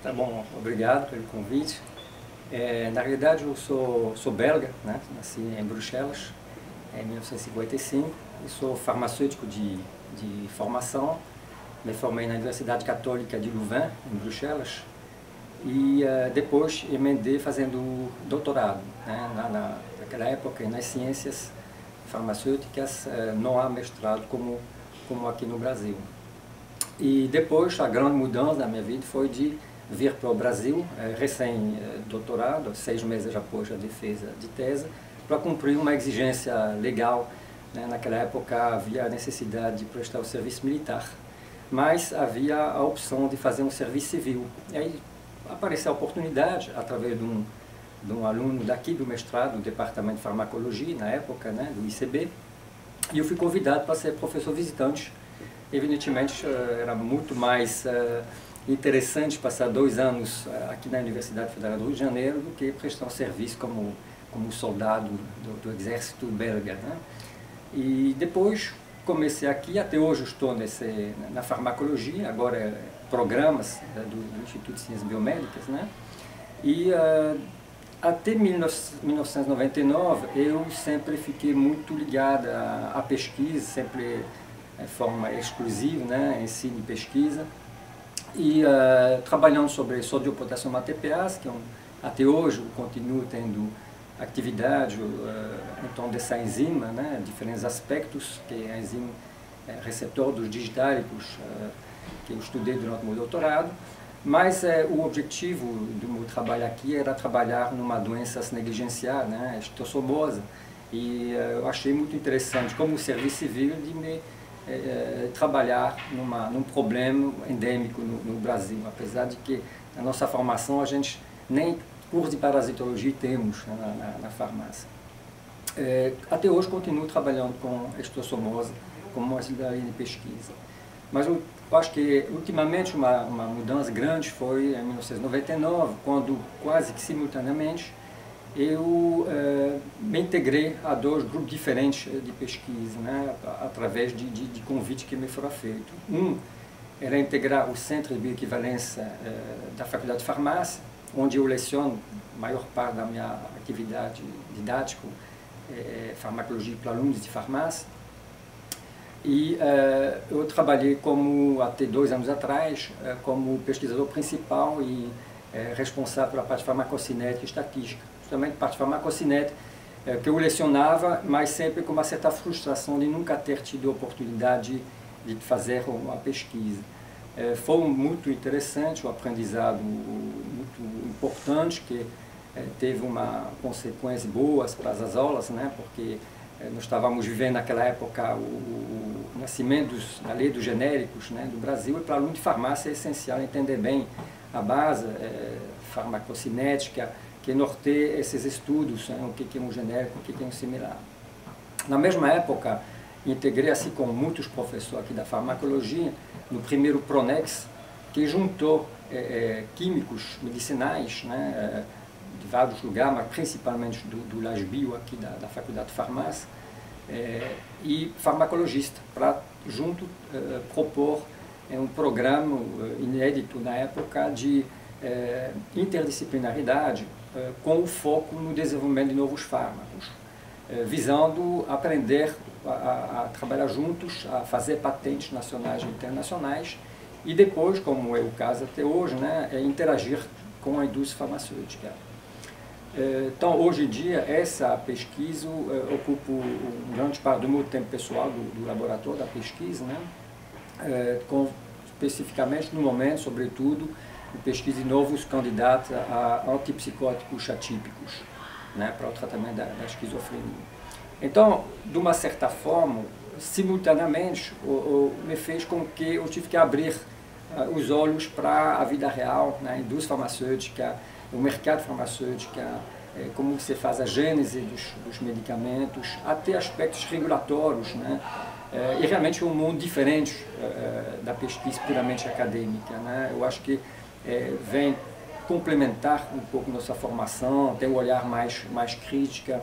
Tá bom, obrigado pelo convite. Na realidade, eu sou belga, né? Nasci em Bruxelas em 1955 e sou farmacêutico de formação. Me formei na Universidade Católica de Louvain, em Bruxelas, e depois emendei fazendo doutorado, né? Naquela época, nas ciências farmacêuticas, não há mestrado como aqui no Brasil. E depois, a grande mudança na minha vida foi de vir para o Brasil, recém-doutorado, 6 meses após a defesa de tese, para cumprir uma exigência legal, né? Naquela época havia a necessidade de prestar o serviço militar, mas havia a opção de fazer um serviço civil. E aí apareceu a oportunidade, através de um aluno daqui do mestrado, do Departamento de Farmacologia, na época, né, do ICB, e eu fui convidado para ser professor visitante. Evidentemente, era muito mais interessante passar 2 anos aqui na Universidade Federal do Rio de Janeiro do que prestar um serviço como soldado do exército belga, né? E depois comecei aqui, até hoje estou na farmacologia, agora programas do Instituto de Ciências Biomédicas, né? E até 1999 eu sempre fiquei muito ligado à pesquisa, sempre de forma exclusiva, né? Ensino e pesquisa. E trabalhando sobre sodiopotássio ATPase, que até hoje eu continuo tendo atividade então dessa enzima, né, diferentes aspectos, que é a enzima receptor dos digitálicos, que eu estudei durante o meu doutorado, mas o objetivo do meu trabalho aqui era trabalhar numa doença negligenciada, né, a esquistossomose, e eu achei muito interessante como serviço civil de trabalhar num problema endêmico no Brasil, apesar de que na nossa formação a gente nem curso de parasitologia temos, né, na farmácia. Até hoje continuo trabalhando com esquistossomose como uma atividade de pesquisa. Mas eu acho que ultimamente uma mudança grande foi em 1999, quando quase que simultaneamente eu me integrei a 2 grupos diferentes de pesquisa, né, através de convite que me foram feito. Um era integrar o Centro de Bioequivalência da Faculdade de Farmácia, onde eu leciono a maior parte da minha atividade didática, farmacologia para alunos de farmácia. E eu trabalhei até 2 anos atrás, como pesquisador principal e responsável pela parte farmacocinética e estatística. Justamente parte farmacocinética que eu lecionava, mas sempre com uma certa frustração de nunca ter tido a oportunidade de fazer uma pesquisa. Foi muito interessante, um aprendizado muito importante, que teve uma consequência boas para as aulas, né, porque nós estávamos vivendo naquela época o nascimento da lei dos genéricos, né, do Brasil, e para aluno de farmácia é essencial entender bem a base farmacocinética, que norteia esses estudos, né, o que é um genérico, o que é um similar. Na mesma época, integrei, assim como muitos professores aqui da farmacologia, no primeiro Pronex, que juntou químicos medicinais, né, de vários lugares, mas principalmente do LASBio, aqui da Faculdade de Farmácia, e farmacologista, para junto propor um programa inédito na época de interdisciplinaridade, com o foco no desenvolvimento de novos fármacos, visando aprender a trabalhar juntos, a fazer patentes nacionais e internacionais, e depois, como é o caso até hoje, né, interagir com a indústria farmacêutica. Então, hoje em dia, essa pesquisa ocupa grande parte do meu tempo pessoal, do laboratório da pesquisa, né, especificamente no momento, sobretudo, de pesquisa de novos candidatos a antipsicóticos atípicos, né, para o tratamento da esquizofrenia. Então, de uma certa forma, simultaneamente, me fez com que eu tive que abrir os olhos para a vida real, né, a indústria farmacêutica, o mercado farmacêutico, como você faz a gênese dos medicamentos, até aspectos regulatórios, né, e realmente é um mundo diferente da pesquisa puramente acadêmica, né. Eu acho que vem complementar um pouco nossa formação, ter um olhar mais crítica.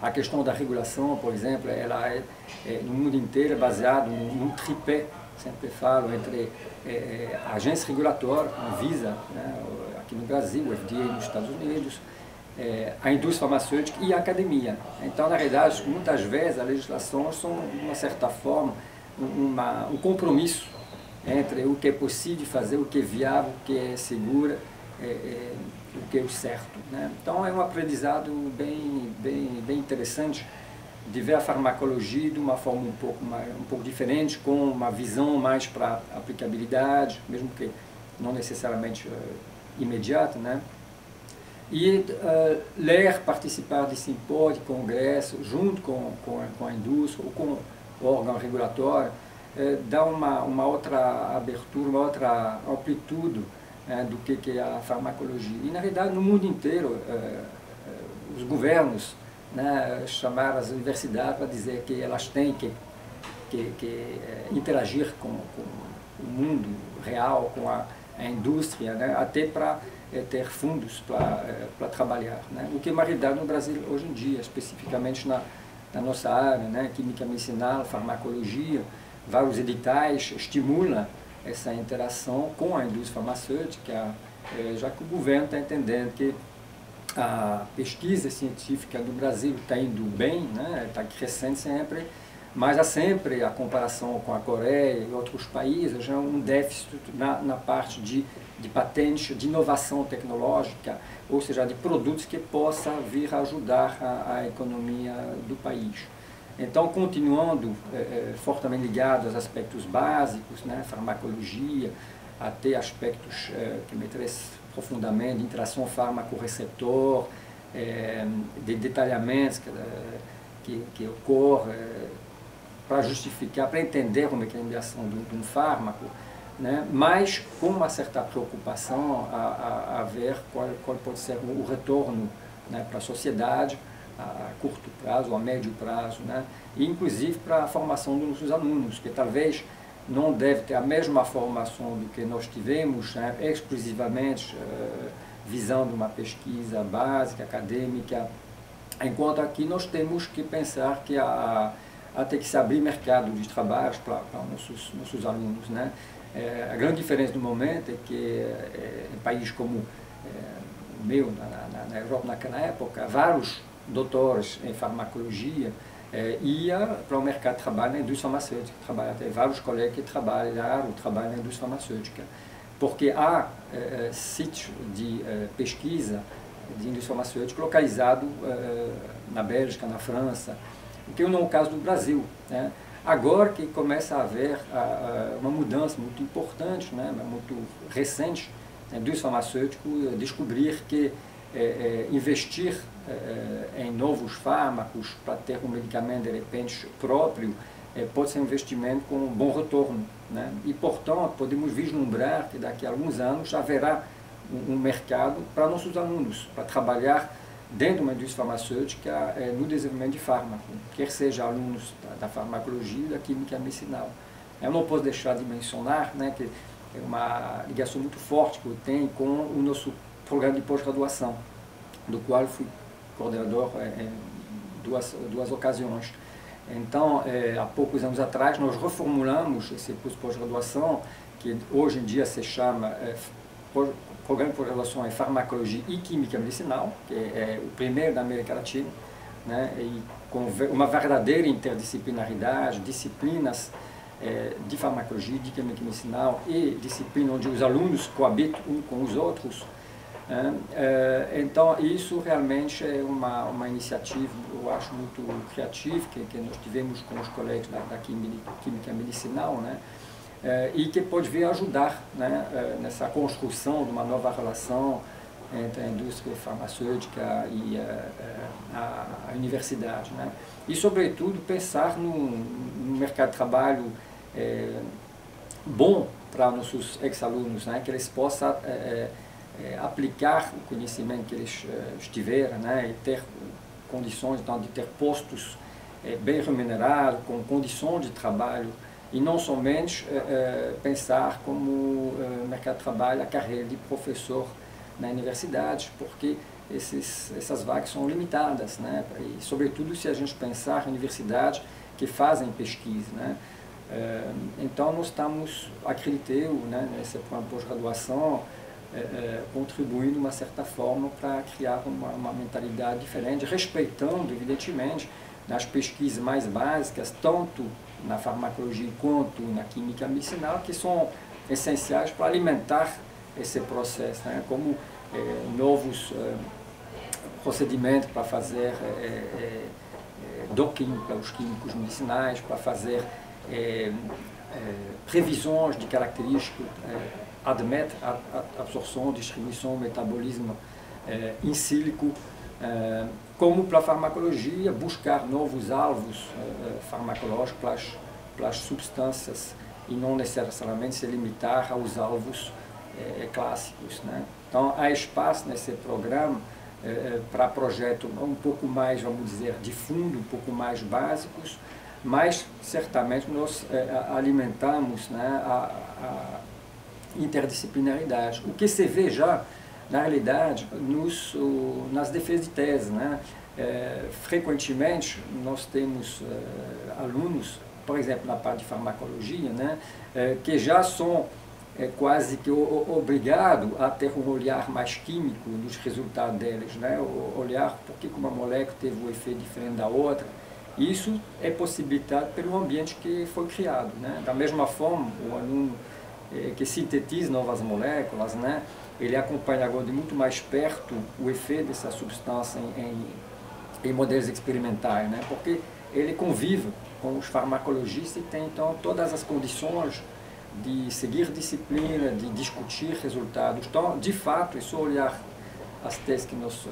A questão da regulação, por exemplo, ela no mundo inteiro é baseada num tripé sempre falo, entre a agência regulatória, a Anvisa, né, aqui no Brasil, o FDA nos Estados Unidos, a indústria farmacêutica e a academia. Então, na realidade, muitas vezes as legislações são, de uma certa forma, um compromisso entre o que é possível fazer, o que é viável, o que é seguro, o que é o certo, né? Então, é um aprendizado bem interessante de ver a farmacologia de uma forma um pouco diferente, com uma visão mais para aplicabilidade, mesmo que não necessariamente imediata, né? E ler, participar de simpósios, de congressos, junto com a indústria ou com o órgão regulatório, dá uma outra abertura, uma outra amplitude do que é a farmacologia. E, na realidade, no mundo inteiro, os governos, né, chamaram as universidades para dizer que elas têm que interagir com o mundo real, com a indústria, né, até para ter fundos para trabalhar, né? O que é uma realidade no Brasil hoje em dia, especificamente na nossa área, né, química medicinal, farmacologia. Vários editais estimulam essa interação com a indústria farmacêutica, já que o governo está entendendo que a pesquisa científica do Brasil está indo bem, né, está crescendo sempre, mas há sempre a comparação com a Coreia e outros países, já um déficit na parte de patentes, de inovação tecnológica, ou seja, de produtos que possa vir a ajudar a economia do país. Então, continuando fortemente ligado aos aspectos básicos, né, farmacologia, até aspectos que me interessam profundamente, de interação fármaco-receptor, de detalhamentos que ocorrem para justificar, para entender como é que é a mediação de um fármaco, né, mas com uma certa preocupação a ver qual pode ser o retorno, né, para a sociedade, a curto prazo ou a médio prazo, né? E inclusive para a formação dos nossos alunos, que talvez não deve ter a mesma formação do que nós tivemos, né, exclusivamente visando uma pesquisa básica, acadêmica, enquanto aqui nós temos que pensar que há ter que se abrir mercado de trabalho para nossos alunos, né? A grande diferença no momento é que em países como o meu, na Europa naquela época, vários doutores em farmacologia ia para o mercado de trabalho na indústria farmacêutica. Até vários colegas que trabalham na indústria farmacêutica. Porque há sítios de pesquisa de indústria farmacêutica localizado na Bélgica, na França, o que não é o caso do Brasil, né? Agora que começa a haver uma mudança muito importante, né, muito recente, na indústria farmacêutica, descobrir que investir em novos fármacos para ter um medicamento de repente próprio pode ser um investimento com um bom retorno, né? E portanto podemos vislumbrar que daqui a alguns anos haverá um mercado para nossos alunos, para trabalhar dentro de uma indústria farmacêutica no desenvolvimento de fármaco, quer seja alunos da farmacologia e da química medicinal. Eu não posso deixar de mencionar, né, que é uma ligação muito forte que eu tenho com o nosso programa de pós-graduação, do qual eu fui coordenador em duas ocasiões. Então, há poucos anos atrás, nós reformulamos esse curso de pós-graduação, que hoje em dia se chama Programa de Pós-Graduação em Farmacologia e Química Medicinal, que é o primeiro da América Latina, né, e com uma verdadeira interdisciplinaridade, disciplinas de farmacologia, de química medicinal e disciplina onde os alunos coabitam uns com os outros. Então, isso realmente é uma iniciativa, eu acho, muito criativa, que nós tivemos com os colegas da química medicinal, né? E que pode vir ajudar, né, nessa construção de uma nova relação entre a indústria farmacêutica e a universidade, né? E, sobretudo, pensar num mercado de trabalho bom para nossos ex-alunos, né? Que eles possam aplicar o conhecimento que eles tiveram, né? E ter condições então, de ter postos bem remunerados, com condições de trabalho, e não somente pensar como mercado de trabalho a carreira de professor na universidade, porque essas vagas são limitadas, né? E sobretudo se a gente pensar em universidades que fazem pesquisa, né? Então, nós estamos, acredito eu, né, nesse plano de pós-graduação, contribuindo de uma certa forma para criar uma mentalidade diferente, respeitando, evidentemente, nas pesquisas mais básicas, tanto na farmacologia quanto na química medicinal, que são essenciais para alimentar esse processo, né? Como novos procedimentos para fazer docking para os químicos medicinais, para fazer previsões de características, ADMET, absorção, distribuição, metabolismo in silico, como para a farmacologia, buscar novos alvos farmacológicos para as substâncias e não necessariamente se limitar aos alvos clássicos, né? Então, há espaço nesse programa para projetos um pouco mais, vamos dizer, de fundo, um pouco mais básicos, mas certamente nós alimentamos, né, a interdisciplinaridade. O que se vê já, na realidade, nas defesas de tese, né? Frequentemente, nós temos alunos, por exemplo, na parte de farmacologia, né, que já são quase que obrigados a ter um olhar mais químico dos resultados deles, né? Olhar por que uma molécula teve um efeito diferente da outra. Isso é possibilitado pelo ambiente que foi criado, né? Da mesma forma, o aluno que sintetiza novas moléculas, né, ele acompanha agora de muito mais perto o efeito dessa substância em modelos experimentais, né, porque ele convive com os farmacologistas e tem então todas as condições de seguir disciplina, de discutir resultados. Então, de fato, é só olhar as teses que nós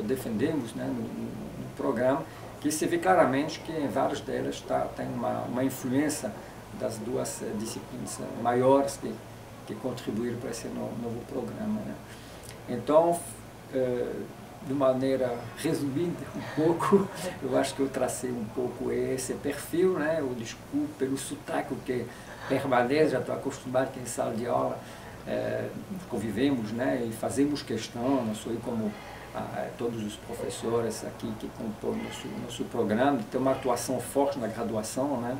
defendemos, né, no programa, que se vê claramente que em várias delas tem uma influência das duas disciplinas maiores que contribuíram para esse novo programa, né? Então, de maneira resumida um pouco, eu acho que eu tracei um pouco esse perfil, né? Eu desculpo pelo sotaque, porque permanece, já estou acostumado que em sala de aula convivemos, né? E fazemos questão, não sou eu como todos os professores aqui que compõem nosso programa, de ter uma atuação forte na graduação, né?